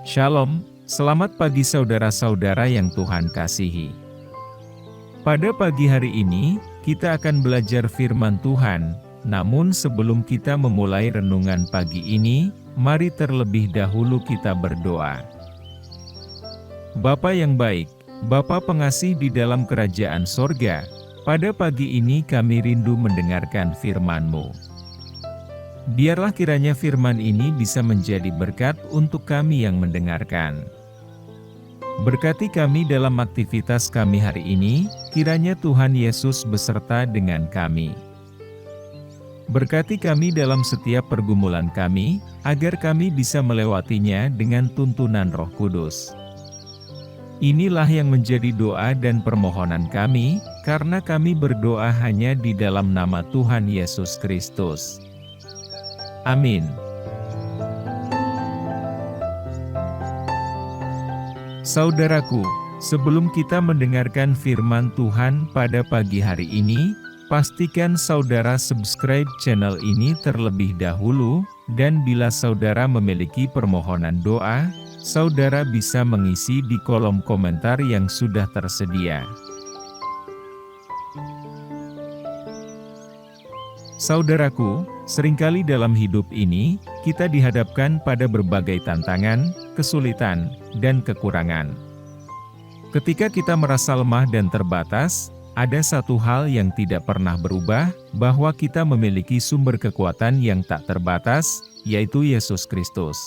Shalom, selamat pagi saudara-saudara yang Tuhan kasihi. Pada pagi hari ini, kita akan belajar firman Tuhan. Namun sebelum kita memulai renungan pagi ini, mari terlebih dahulu kita berdoa. Bapa yang baik, Bapa pengasih di dalam kerajaan sorga, pada pagi ini kami rindu mendengarkan firman-Mu. Biarlah kiranya firman ini bisa menjadi berkat untuk kami yang mendengarkan. Berkati kami dalam aktivitas kami hari ini, kiranya Tuhan Yesus beserta dengan kami. Berkati kami dalam setiap pergumulan kami, agar kami bisa melewatinya dengan tuntunan Roh Kudus. Inilah yang menjadi doa dan permohonan kami, karena kami berdoa hanya di dalam nama Tuhan Yesus Kristus. Amin. Saudaraku, sebelum kita mendengarkan firman Tuhan pada pagi hari ini, pastikan saudara subscribe channel ini terlebih dahulu, dan bila saudara memiliki permohonan doa, saudara bisa mengisi di kolom komentar yang sudah tersedia. Saudaraku, seringkali dalam hidup ini, kita dihadapkan pada berbagai tantangan, kesulitan, dan kekurangan. Ketika kita merasa lemah dan terbatas, ada satu hal yang tidak pernah berubah, bahwa kita memiliki sumber kekuatan yang tak terbatas, yaitu Yesus Kristus.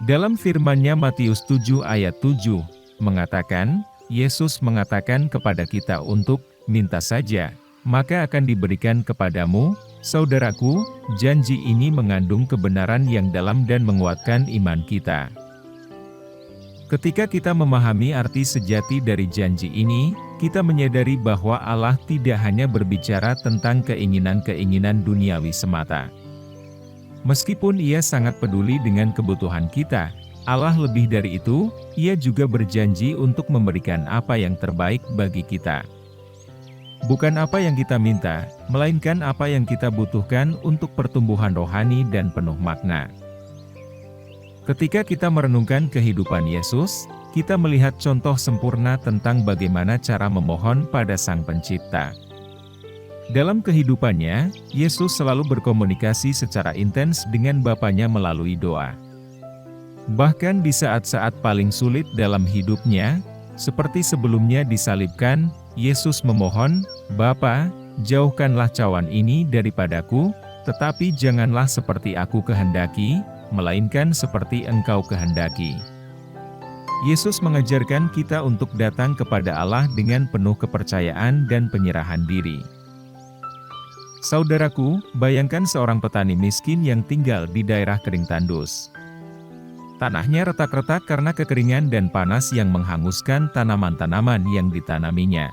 Dalam firman-Nya Matius 7 ayat 7, mengatakan, Yesus mengatakan kepada kita untuk minta saja, maka akan diberikan kepadamu. Saudaraku, janji ini mengandung kebenaran yang dalam dan menguatkan iman kita. Ketika kita memahami arti sejati dari janji ini, kita menyadari bahwa Allah tidak hanya berbicara tentang keinginan-keinginan duniawi semata. Meskipun Ia sangat peduli dengan kebutuhan kita, Allah lebih dari itu, Ia juga berjanji untuk memberikan apa yang terbaik bagi kita. Bukan apa yang kita minta, melainkan apa yang kita butuhkan untuk pertumbuhan rohani dan penuh makna. Ketika kita merenungkan kehidupan Yesus, kita melihat contoh sempurna tentang bagaimana cara memohon pada Sang Pencipta. Dalam kehidupannya, Yesus selalu berkomunikasi secara intens dengan Bapanya melalui doa. Bahkan di saat-saat paling sulit dalam hidupnya, seperti sebelumnya disalibkan, Yesus memohon, "Bapa, jauhkanlah cawan ini daripadaku, tetapi janganlah seperti aku kehendaki, melainkan seperti Engkau kehendaki." Yesus mengajarkan kita untuk datang kepada Allah dengan penuh kepercayaan dan penyerahan diri. Saudaraku, bayangkan seorang petani miskin yang tinggal di daerah kering tandus. Tanahnya retak-retak karena kekeringan dan panas yang menghanguskan tanaman-tanaman yang ditanaminya.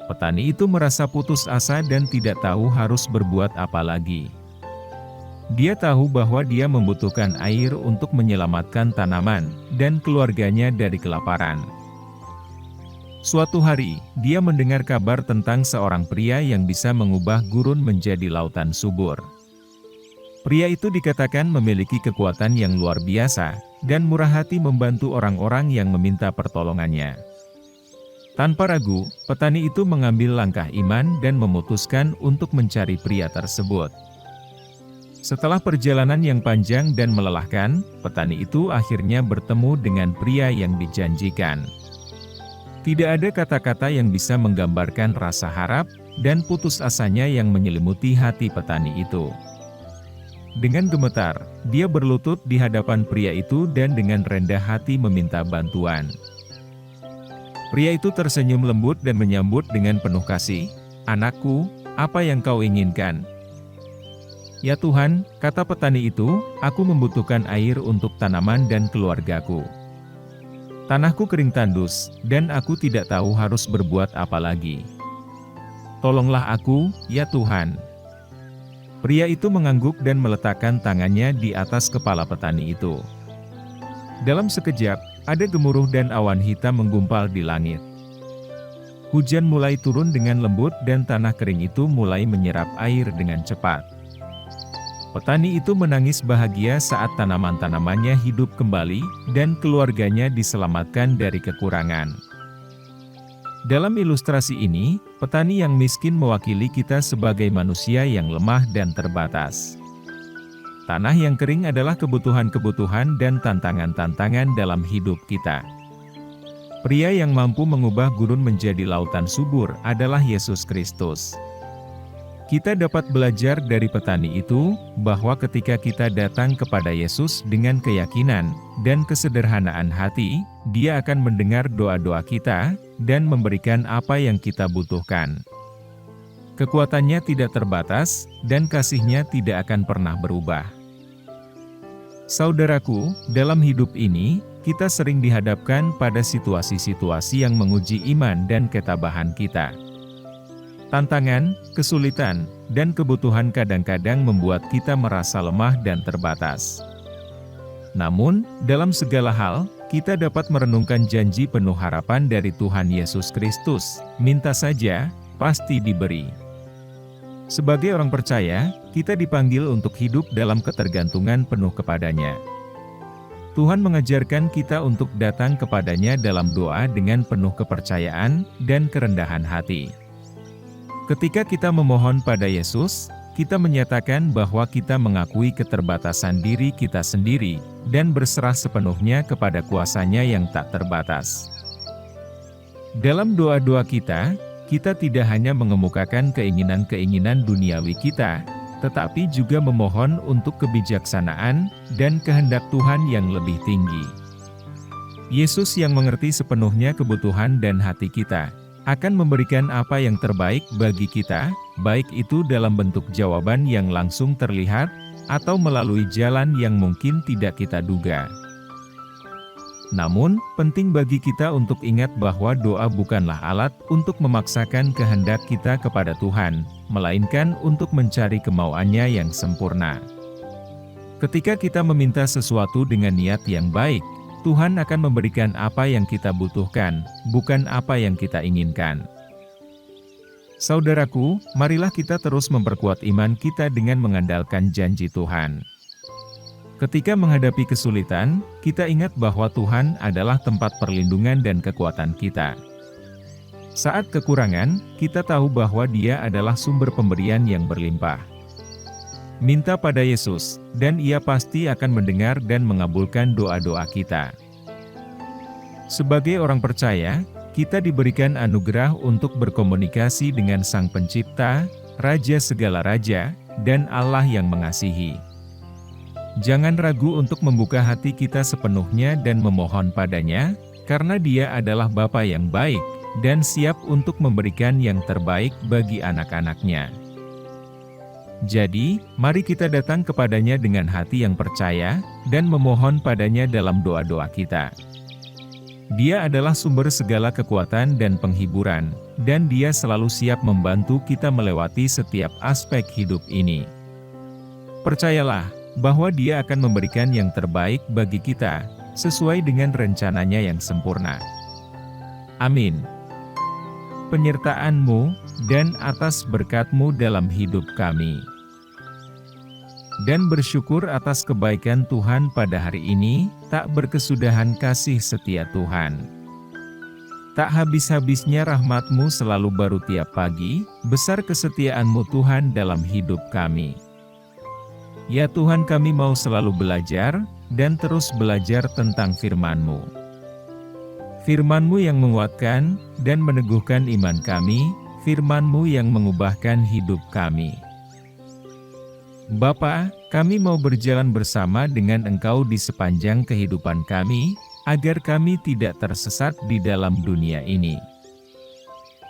Petani itu merasa putus asa dan tidak tahu harus berbuat apa lagi. Dia tahu bahwa dia membutuhkan air untuk menyelamatkan tanaman dan keluarganya dari kelaparan. Suatu hari, dia mendengar kabar tentang seorang pria yang bisa mengubah gurun menjadi lautan subur. Pria itu dikatakan memiliki kekuatan yang luar biasa, dan murah hati membantu orang-orang yang meminta pertolongannya. Tanpa ragu, petani itu mengambil langkah iman dan memutuskan untuk mencari pria tersebut. Setelah perjalanan yang panjang dan melelahkan, petani itu akhirnya bertemu dengan pria yang dijanjikan. Tidak ada kata-kata yang bisa menggambarkan rasa harap dan putus asanya yang menyelimuti hati petani itu. Dengan gemetar, dia berlutut di hadapan pria itu dan dengan rendah hati meminta bantuan. Pria itu tersenyum lembut dan menyambut dengan penuh kasih, "Anakku, apa yang kau inginkan?" "Ya Tuhan," kata petani itu, "aku membutuhkan air untuk tanaman dan keluargaku. Tanahku kering tandus, dan aku tidak tahu harus berbuat apa lagi. Tolonglah aku, ya Tuhan." Pria itu mengangguk dan meletakkan tangannya di atas kepala petani itu. Dalam sekejap, ada gemuruh dan awan hitam menggumpal di langit. Hujan mulai turun dengan lembut dan tanah kering itu mulai menyerap air dengan cepat. Petani itu menangis bahagia saat tanaman-tanamannya hidup kembali, dan keluarganya diselamatkan dari kekurangan. Dalam ilustrasi ini, petani yang miskin mewakili kita sebagai manusia yang lemah dan terbatas. Tanah yang kering adalah kebutuhan-kebutuhan dan tantangan-tantangan dalam hidup kita. Pria yang mampu mengubah gurun menjadi lautan subur adalah Yesus Kristus. Kita dapat belajar dari petani itu, bahwa ketika kita datang kepada Yesus dengan keyakinan dan kesederhanaan hati, Dia akan mendengar doa-doa kita, dan memberikan apa yang kita butuhkan. Kekuatannya tidak terbatas, dan kasih-Nya tidak akan pernah berubah. Saudaraku, dalam hidup ini, kita sering dihadapkan pada situasi-situasi yang menguji iman dan ketabahan kita. Tantangan, kesulitan, dan kebutuhan kadang-kadang membuat kita merasa lemah dan terbatas. Namun, dalam segala hal, kita dapat merenungkan janji penuh harapan dari Tuhan Yesus Kristus, "Minta saja, pasti diberi." Sebagai orang percaya, kita dipanggil untuk hidup dalam ketergantungan penuh kepadanya. Tuhan mengajarkan kita untuk datang kepadanya dalam doa dengan penuh kepercayaan dan kerendahan hati. Ketika kita memohon pada Yesus, kita menyatakan bahwa kita mengakui keterbatasan diri kita sendiri, dan berserah sepenuhnya kepada kuasa-Nya yang tak terbatas. Dalam doa-doa kita tidak hanya mengemukakan keinginan-keinginan duniawi kita, tetapi juga memohon untuk kebijaksanaan dan kehendak Tuhan yang lebih tinggi. Yesus yang mengerti sepenuhnya kebutuhan dan hati kita, akan memberikan apa yang terbaik bagi kita, baik itu dalam bentuk jawaban yang langsung terlihat, atau melalui jalan yang mungkin tidak kita duga. Namun, penting bagi kita untuk ingat bahwa doa bukanlah alat untuk memaksakan kehendak kita kepada Tuhan, melainkan untuk mencari kemauan-Nya yang sempurna. Ketika kita meminta sesuatu dengan niat yang baik, Tuhan akan memberikan apa yang kita butuhkan, bukan apa yang kita inginkan. Saudaraku, marilah kita terus memperkuat iman kita dengan mengandalkan janji Tuhan. Ketika menghadapi kesulitan, kita ingat bahwa Tuhan adalah tempat perlindungan dan kekuatan kita. Saat kekurangan, kita tahu bahwa Dia adalah sumber pemberian yang berlimpah. Minta pada Yesus, dan Ia pasti akan mendengar dan mengabulkan doa-doa kita. Sebagai orang percaya, kita diberikan anugerah untuk berkomunikasi dengan Sang Pencipta, Raja segala raja, dan Allah yang mengasihi. Jangan ragu untuk membuka hati kita sepenuhnya dan memohon padanya, karena Dia adalah Bapa yang baik, dan siap untuk memberikan yang terbaik bagi anak-anak-Nya. Jadi, mari kita datang kepadanya dengan hati yang percaya, dan memohon padanya dalam doa-doa kita. Dia adalah sumber segala kekuatan dan penghiburan, dan Dia selalu siap membantu kita melewati setiap aspek hidup ini. Percayalah, bahwa Dia akan memberikan yang terbaik bagi kita, sesuai dengan rencana-Nya yang sempurna. Amin. Penyertaan-Mu, dan atas berkat-Mu dalam hidup kami. Dan bersyukur atas kebaikan Tuhan pada hari ini, tak berkesudahan kasih setia Tuhan. Tak habis-habisnya rahmat-Mu selalu baru tiap pagi, besar kesetiaan-Mu Tuhan dalam hidup kami. Ya Tuhan, kami mau selalu belajar, dan terus belajar tentang firman-Mu. Firman-Mu yang menguatkan, dan meneguhkan iman kami, firman-Mu yang mengubahkan hidup kami. Bapa, kami mau berjalan bersama dengan Engkau di sepanjang kehidupan kami, agar kami tidak tersesat di dalam dunia ini.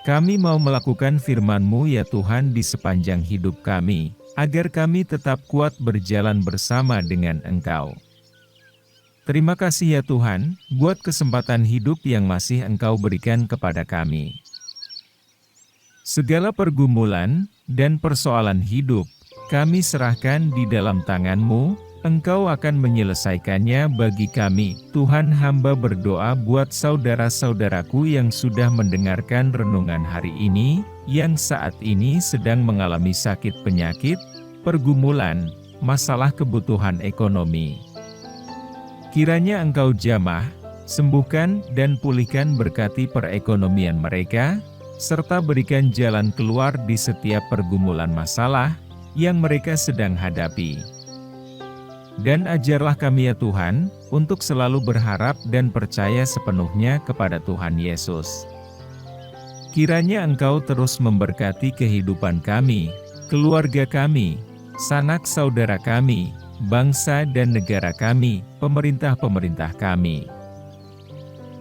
Kami mau melakukan firman-Mu ya Tuhan di sepanjang hidup kami, agar kami tetap kuat berjalan bersama dengan Engkau. Terima kasih ya Tuhan, buat kesempatan hidup yang masih Engkau berikan kepada kami. Segala pergumulan dan persoalan hidup, kami serahkan di dalam tangan-Mu, Engkau akan menyelesaikannya bagi kami. Tuhan, hamba berdoa buat saudara-saudaraku yang sudah mendengarkan renungan hari ini, yang saat ini sedang mengalami sakit penyakit, pergumulan, masalah kebutuhan ekonomi. Kiranya Engkau jamah, sembuhkan dan pulihkan, berkati perekonomian mereka, serta berikan jalan keluar di setiap pergumulan masalah yang mereka sedang hadapi. Dan ajarlah kami ya Tuhan, untuk selalu berharap dan percaya sepenuhnya kepada Tuhan Yesus. Kiranya Engkau terus memberkati kehidupan kami, keluarga kami, sanak saudara kami, bangsa dan negara kami, pemerintah-pemerintah kami.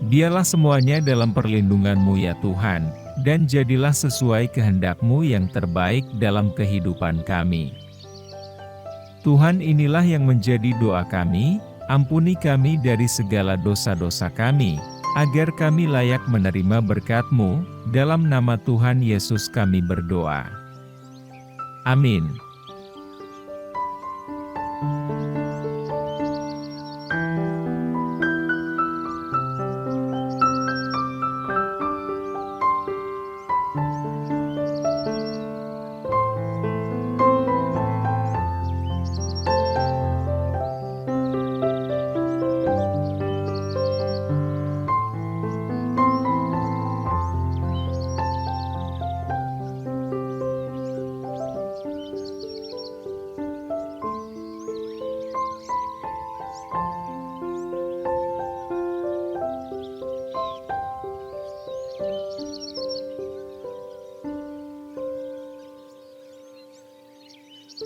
Biarlah semuanya dalam perlindungan-Mu ya Tuhan, dan jadilah sesuai kehendak-Mu yang terbaik dalam kehidupan kami. Tuhan, inilah yang menjadi doa kami, ampuni kami dari segala dosa-dosa kami, agar kami layak menerima berkat-Mu, dalam nama Tuhan Yesus kami berdoa. Amin.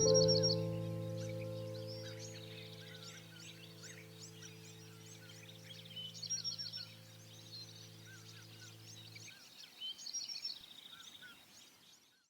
Thank you.